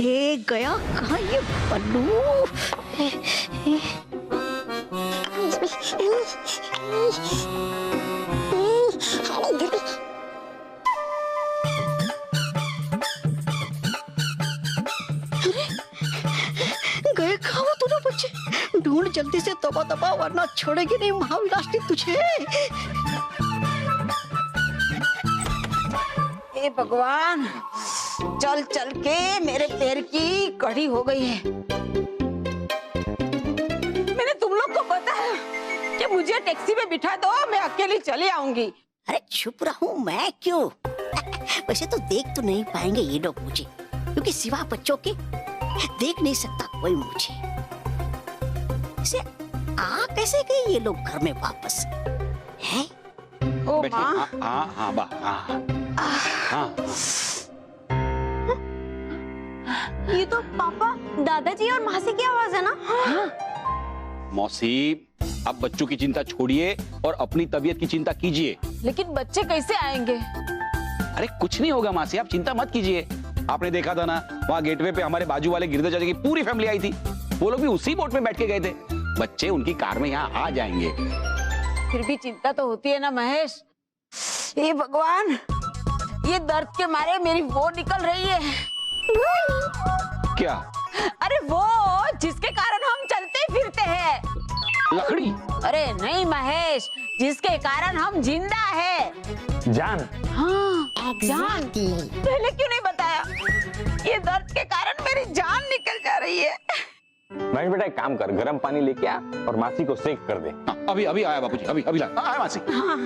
अरे गया कहाँ ये बल्लू? गए कहाँ वो दोनों बच्चे? ढूंढ जल्दी से तबा तबा, वरना छोड़ेगी नहीं महाविलासिनी तुझे। हे भगवान, चल चल के मेरे पैर की कड़ी हो गई है। मैंने तुम लोग को बताया कि मुझे टैक्सी में बिठा दो, मैं अकेली चली आऊंगी। अरे चुप रहूं मैं क्यों? वैसे तो देख तो नहीं पाएंगे ये लोग मुझे, क्योंकि सिवा बच्चों के देख नहीं सकता कोई मुझे। इसे आ कैसे गए ये लोग घर में वापस? हैं? ओ माँ, ये तो पापा, दादाजी और मासी की आवाज है ना? मौसी, अब बच्चों की चिंता छोड़िए और अपनी तबीयत की चिंता कीजिए। लेकिन बच्चे कैसे आएंगे? अरे कुछ नहीं होगा मासी, आप चिंता मत कीजिए। आपने देखा था ना, वहाँ गेटवे पे हमारे बाजू वाले गिरधर चाचा की पूरी फैमिली आई थी। वो लोग भी उसी बोट में बैठ के गए थे। बच्चे उनकी कार में यहाँ आ जाएंगे। फिर भी चिंता तो होती है ना महेश। हे भगवान, ये दर्द के मारे मेरी वो निकल रही है। क्या? अरे वो जिसके कारण हम चलते फिरते हैं। लकड़ी? अरे नहीं महेश, जिसके कारण हम जिंदा है। जान? हाँ, जान। पहले क्यों नहीं बताया? ये दर्द के कारण मेरी जान निकल जा रही है। महेश बेटा, एक काम कर, गर्म पानी लेके आ और मासी को सेक कर दे। हाँ, अभी अभी आया बापूजी, अभी ला आया मासी। हाँ।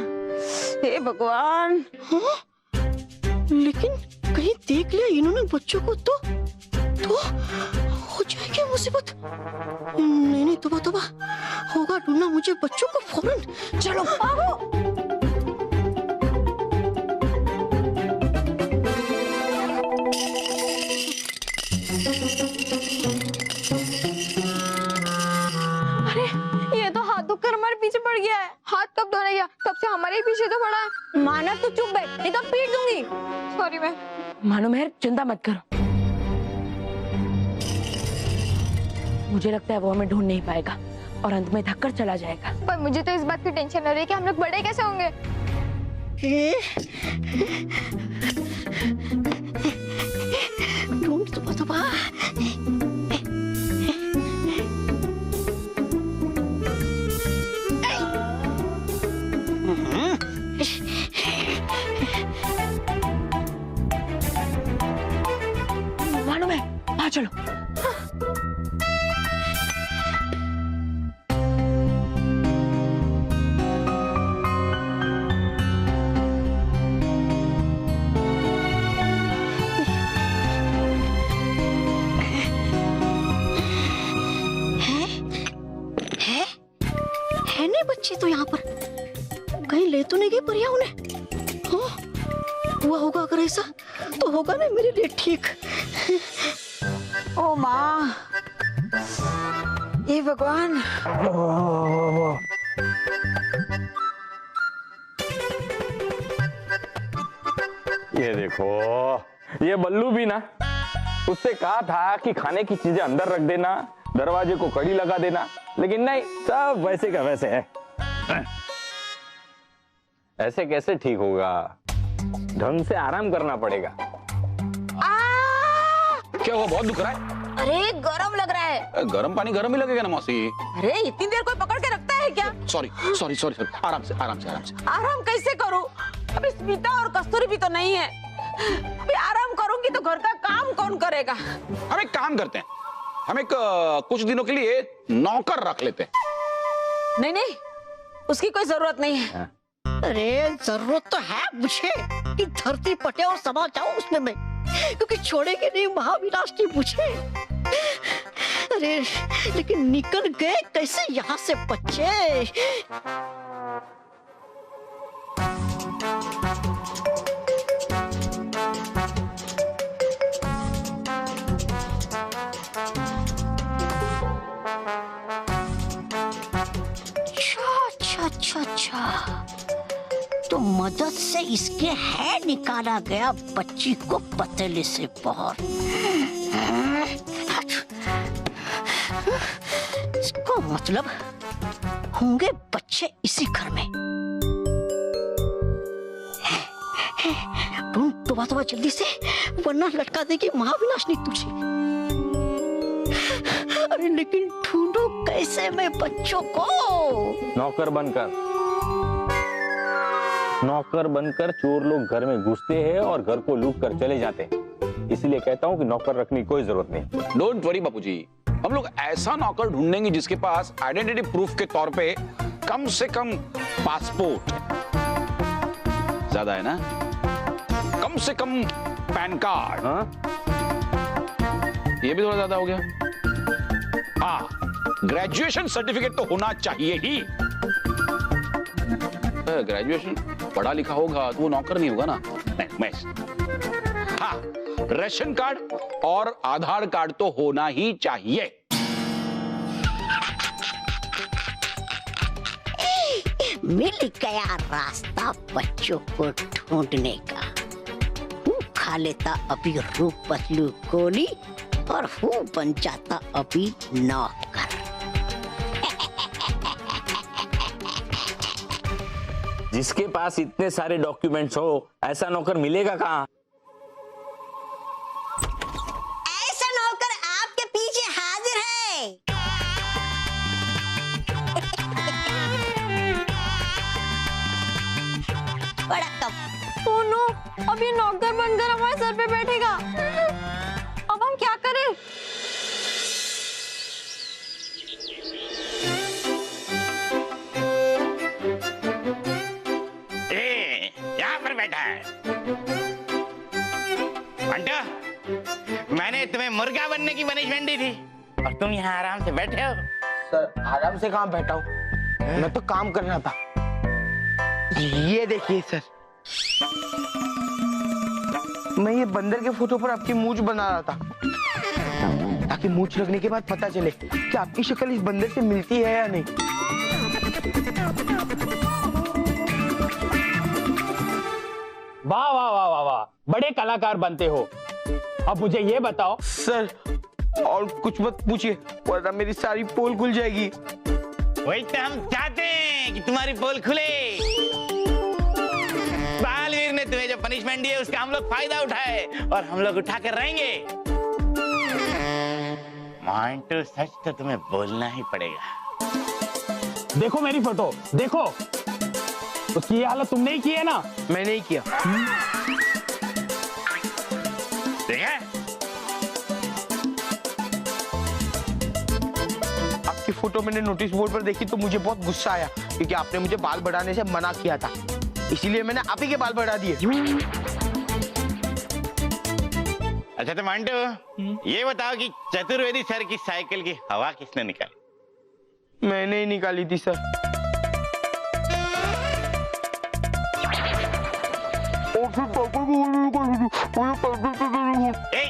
हे भगवान। हाँ? लेकिन कहीं देख लिया इन्होंने बच्चों को तो हो जाएगी मुसीबत। नहीं तोबा तोबा, होगा ढूंढना मुझे बच्चों को फौरन। चलो भागो। ये तो हाथ धोकर हमारे पीछे पड़ गया है। हाथ कब धोने गया? तब से हमारे ही पीछे तो पड़ा है। माना तो चुप बैठ, नहीं तो पीट दूंगी। सॉरी मैं। मानो मेहर, चिंता मत करो। मुझे लगता है वो हमें ढूंढ नहीं पाएगा और अंत में थक कर चला जाएगा। पर मुझे तो इस बात की टेंशन हो रही है कि हम लोग बड़े कैसे होंगे। ढूंढ तोबा तोबा। मानो मैं, आ चलो। है नहीं बच्चे तो यहाँ पर, कहीं ले तो नहीं गई परिया उन्हें? हाँ? हुआ होगा अगर ऐसा तो होगा ना मेरे लिए ठीक। ओ माँ, हे भगवान। ये देखो, ये बल्लू भी ना, उससे कहा था कि खाने की चीजें अंदर रख देना, दरवाजे को कड़ी लगा देना, लेकिन नहीं, सब वैसे का वैसे है। ऐसे कैसे ठीक होगा? ढंग से आराम करना पड़ेगा। क्या हुआ, बहुत दुख रहा है? अरे गरम लग रहा है। गर्म पानी गर्म ही लगेगा ना मौसी। अरे इतनी देर कोई पकड़ के रखता है क्या? सॉरी सॉरी सॉरी सॉरी, आराम से आराम से आराम से। आराम कैसे करूं? अभी स्मिता और कस्तूरी भी तो नहीं है। अभी आराम करूंगी तो घर का काम कौन करेगा? हम एक काम करते हैं, हम एक कुछ दिनों के लिए नौकर रख लेते हैं। नहीं नहीं, उसकी कोई जरूरत नहीं है। अरे जरूरत तो है मुझे कि धरती पटे और समा जाऊं उसमें मैं, क्योंकि छोड़ेंगे नहीं महाविलासिनी मुझे। अरे लेकिन निकल गए कैसे यहाँ से बच्चे? अच्छा, तो मदद से इसके है निकाला गया बच्ची को पतीले से बाहर। इसको मतलब होंगे बच्चे इसी घर में। ढूंढ तो जल्दी से, वरना लटका देगी महाविनाशनी तुझे। अरे लेकिन ढूंढू कैसे मैं बच्चों को? नौकर बनकर चोर लोग घर में घुसते हैं और घर को लूट कर चले जाते हैं। इसलिए कहता हूँ कि नौकर रखने की कोई जरूरत नहीं। डोंट वरी बापूजी, हम लोग ऐसा नौकर ढूंढेंगे जिसके पास आइडेंटिटी प्रूफ के तौर पे कम से कम पासपोर्ट, ज्यादा है ना, कम से कम पैन कार्ड। हाँ? ये भी थोड़ा ज्यादा हो गया। हाँ, ग्रेजुएशन सर्टिफिकेट तो होना चाहिए ही। ग्रेजुएशन पढ़ा लिखा होगा तो वो नौकर नहीं होगा ना। नहीं, मैं हाँ, राशन कार्ड और आधार कार्ड तो होना ही चाहिए। मिल गया रास्ता बच्चों को ढूंढने का। हूँ खा लेता अभी रूप बदलू गोली और हूँ बन जाता अभी नौकर। जिसके पास इतने सारे डॉक्यूमेंट्स हो, ऐसा नौकर मिलेगा कहाँ? ऐसा नौकर आपके पीछे हाजिर है। बड़ा कम। ओह नो, अब ये नौकर बनकर हमारे सर पे बैठेगा। अब हम क्या करें? यहाँ पर बैठा है बंटा, मैंने तुम्हें मुर्गा बनने की पनिशमेंट दी थी और तुम यहाँ आराम से बैठे हो। सर आराम से कहाँ बैठा हूँ, मैं तो काम कर रहा था। ये देखिए सर, मैं ये बंदर के फोटो पर आपकी मूंछ बना रहा था, ताकि मूंछ लगने के बाद पता चले कि आपकी शक्ल इस बंदर से मिलती है या नहीं। वाह वाह वाह वाह वाह, बड़े कलाकार बनते हो। अब मुझे ये बताओ। सर और कुछ मत पूछिए, वरना मेरी सारी पोल खुल जाएगी। वही तो हम चाहते हैं कि तुम्हारी पोल खुले। बालवीर ने तुम्हें जो पनिशमेंट दी है उसका हम लोग फायदा उठाए और हम लोग उठा कर रहेंगे। मांटू, सच तो तुम्हें बोलना ही पड़ेगा। देखो मेरी फोटो, देखो। उसकी ये हालत तुमने ही की है ना? मैंने ही किया। देखा? आपकी फोटो मैंने नोटिस बोर्ड पर देखी तो मुझे बहुत गुस्सा आया, क्योंकि आपने मुझे बाल बढ़ाने से मना किया था, इसीलिए मैंने आप ही के बाल बढ़ा दिए। अच्छा तो मांटू, ये बताओ कि चतुर्वेदी सर की साइकिल की हवा किसने निकाली? मैंने ही निकाली थी सर। ए,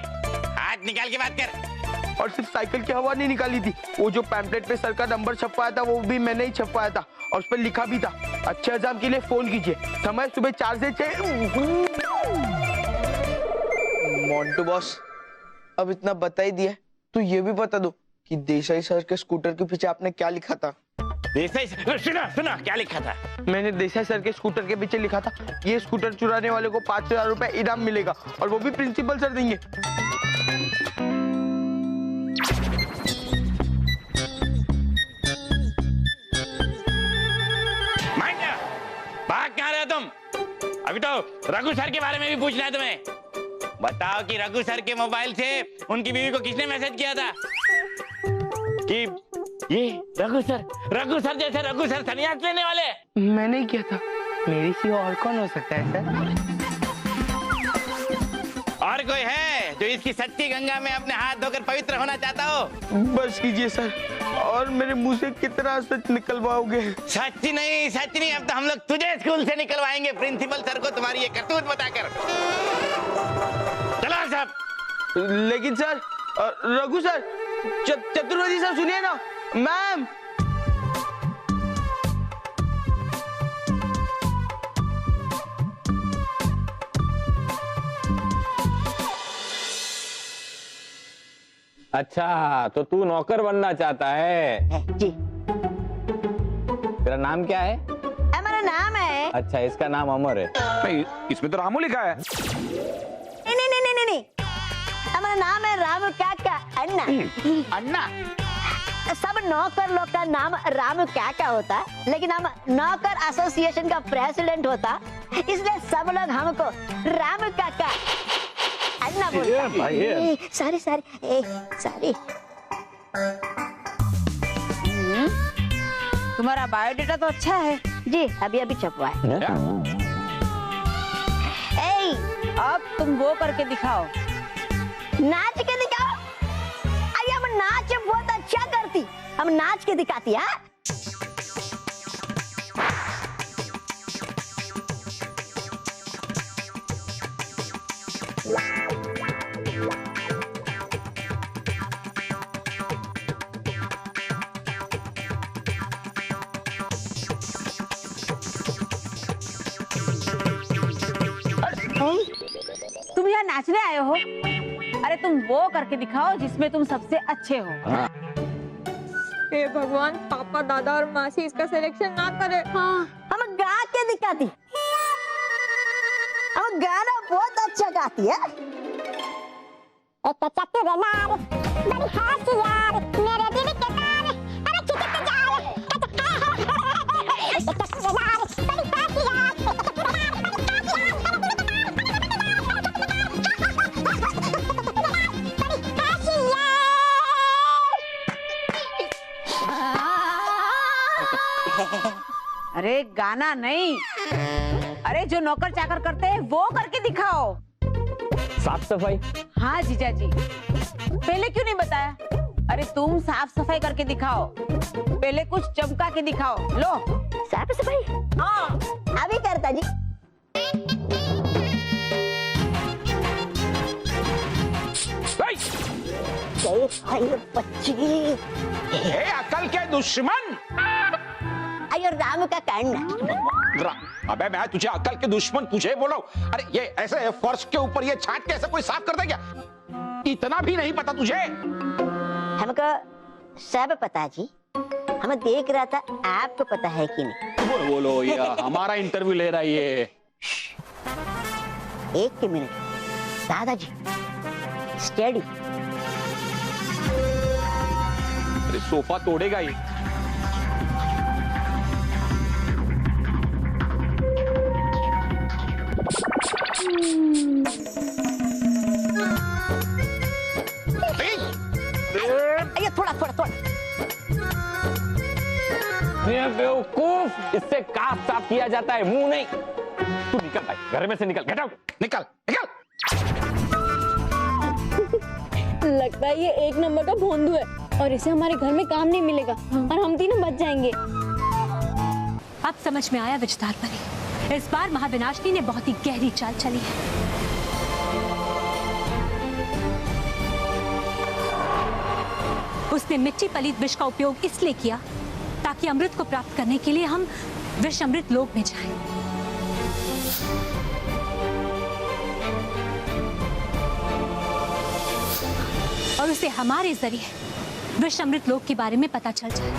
हाथ निकाल के बात कर। और सिर्फ साइकिल की हवा नहीं निकाली थी, वो जो पैम्पलेट पे सर का नंबर छपवाया था वो भी मैंने ही छपवाया था, और उस पर लिखा भी था, अच्छे एग्जाम के लिए फोन कीजिए, समय सुबह 4 से 6। मोंटू बॉस, अब इतना बता ही दिया तो ये भी बता दो कि देसाई सर के स्कूटर के पीछे आपने क्या लिखा था? देसाई सर, सुना सुना क्या लिखा था? मैंने देसाई सर के स्कूटर के पीछे लिखा था, ये स्कूटर चुराने वाले को 5000 रुपए इनाम मिलेगा, और वो भी प्रिंसिपल सर देंगे। भाग कहाँ रहे हो तुम? अभी तो रघु सर के बारे में भी पूछना है तुम्हें। बताओ कि रघु सर के मोबाइल से उनकी बीवी को किसने मैसेज किया था कि ये रघु सर जैसे रघु सर संन्यास लेने वाले? मैंने ही किया था, मेरी सिवा और कौन हो सकता है सर? और कोई है जो इसकी सच्ची गंगा में अपने हाथ धोकर पवित्र होना चाहता हो? बस कीजिए सर, और मेरे मुंह से कितना सच निकलवाओगे? सच नहीं, अब तो हम लोग तुझे स्कूल से निकलवाएंगे प्रिंसिपल सर को तुम्हारी ये करतूत बताकर। चलो साहब। लेकिन sir, Raghu sir, Chaturvedi sir, सुनिए ना। मैम, अच्छा, तो तू नौकर बनना चाहता है? जी। तेरा नाम क्या है? हमारा नाम है। अच्छा, इसका नाम अमर है। नहीं, इसमें तो रामू लिखा है। नहीं, हमारा नाम है रामू काका अन्ना। अन्ना। सब नौकर लोग का नाम रामू काका होता है, लेकिन हम नौकर एसोसिएशन का प्रेसिडेंट होता, इसलिए सब लोग हमको रामू काका अन्ना बोलता है। सॉरी। तुम्हारा बायोडेटा तो अच्छा है। जी, अभी छपवा है। अब तुम वो करके दिखाओ। नाच के दिखाओ। अरे हम नाच बहुत अच्छा करती, हम नाच के दिखाती। हाँ, तुम यहाँ नाचने आए हो? अरे तुम वो करके दिखाओ जिसमें तुम सबसे अच्छे हो। हे भगवान, पापा दादा और मासी इसका सिलेक्शन ना करे। हाँ, हम गा के दिखाती। हम गाना बहुत अच्छा गाती है। अरे गाना नहीं, अरे जो नौकर चाकर करते हैं वो करके दिखाओ। साफ सफाई? हाँ जीजा जी, पहले क्यों नहीं बताया? अरे तुम साफ सफाई करके दिखाओ, पहले कुछ चमका के दिखाओ। लो, साफ सफाई? हाँ अभी करता जी। अरे बच्ची, ए, अकल के दुश्मन। अयो राम का कहना। अबे मैं तुझे अकल के दुश्मन तुझे बोला हूं। अरे ये ऐसे फर्श के ऊपर ये छाट के ऐसे कोई साफ कर दे क्या? इतना भी नहीं पता तुझे? हमको सब पता जी, हम देख रहा था, आपको पता है कि नहीं? बोलो ये हमारा इंटरव्यू ले रहा है ये। एक मिनट दादाजी, स्टडी। अरे सोफा तोड़ेगा ये। ये थोड़ा ये बेवकूफ, इससे काफ साफ किया जाता है, मुंह नहीं। तू निकल भाई, घर में से निकल, गेट आउट। निकल। लगता है ये एक नंबर का भोंदू है और इसे हमारे घर में काम नहीं मिलेगा और हम तीनों बच जाएंगे। अब समझ में आया विजदार परी, इस बार महाविनाशिनी ने बहुत ही गहरी चाल चली है। उसने मिट्टी पलीत विष का उपयोग इसलिए किया ताकि अमृत को प्राप्त करने के लिए हम विष अमृत लोक में जाएं। और उसे हमारे जरिए विष अमृत लोक के बारे में पता चल जाए।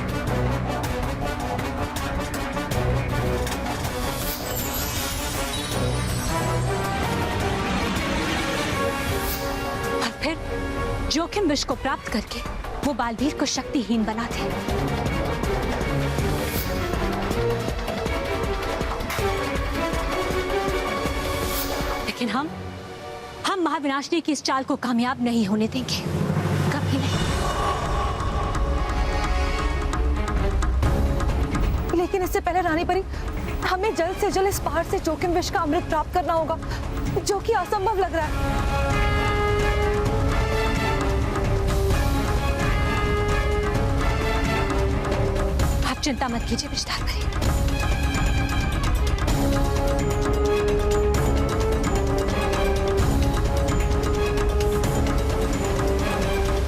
और फिर जोखिम विष को प्राप्त करके वो बालवीर को शक्तिहीन बना दे। लेकिन हम महाविनाशिनी की इस चाल को कामयाब नहीं होने देंगे, कभी नहीं। लेकिन इससे पहले रानी परी, हमें जल्द से जल्द इस पहाड़ से जोखिम विष का अमृत प्राप्त करना होगा, जो कि असंभव लग रहा है। आप चिंता मत कीजिए विजदार परी।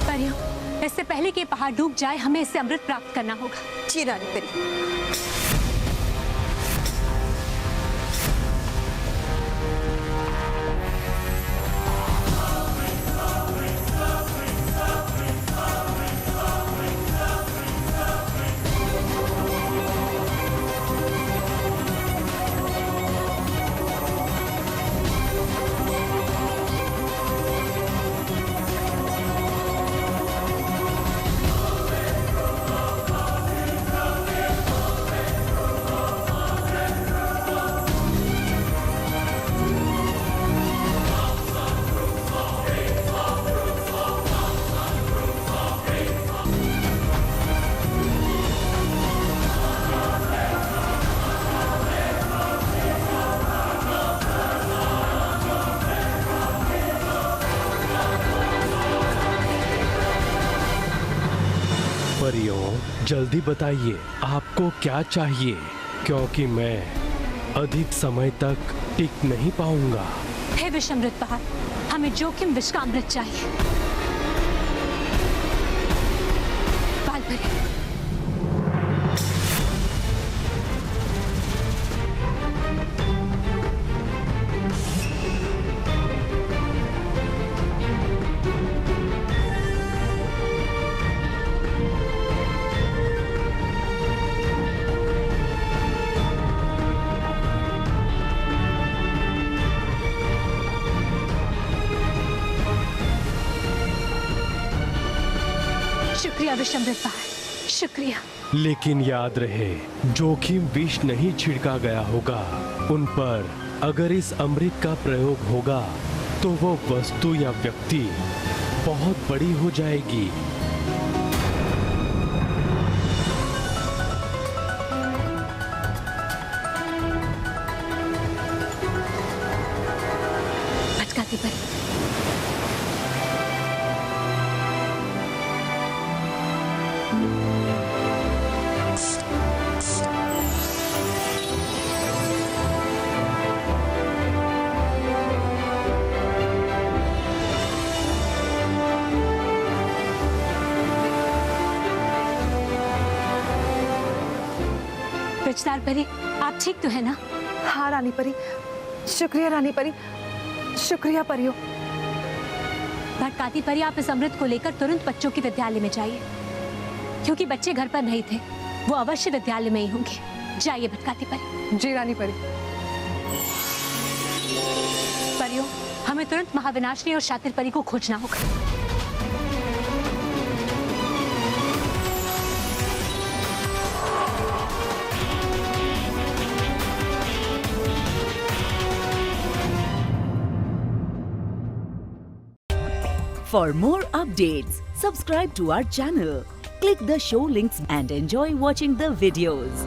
परियों, इससे पहले कि पहाड़ डूब जाए, हमें इससे अमृत प्राप्त करना होगा। जी रानी परी। परियों, जल्दी बताइए आपको क्या चाहिए, क्योंकि मैं अधिक समय तक टिक नहीं पाऊंगा। हे विषमृत बहार, हमें जोखिम विष का अमृत चाहिए। बालपरी, शुक्रिया विषमृत बहार, शुक्रिया। लेकिन याद रहे, जोखिम विष नहीं छिड़का गया होगा उन पर। अगर इस अमृत का प्रयोग होगा तो वो वस्तु या व्यक्ति बहुत बड़ी हो जाएगी। भटकाती परी, रचनार परी, आप ठीक तो है ना? हाँ रानी परी, शुक्रिया रानी परी, शुक्रिया परियों। भटकाती परी, आप इस अमृत को लेकर तुरंत बच्चों के विद्यालय में जाइए, क्योंकि बच्चे घर पर नहीं थे, वो अवश्य विद्यालय में ही होंगे। जाइए भटकाती परी। जी रानी परी। परियों, हमें तुरंत महाविनाशिनी और शातिर परी को खोजना होगा। For more updates, subscribe to our channel, click the show links and enjoy watching the videos.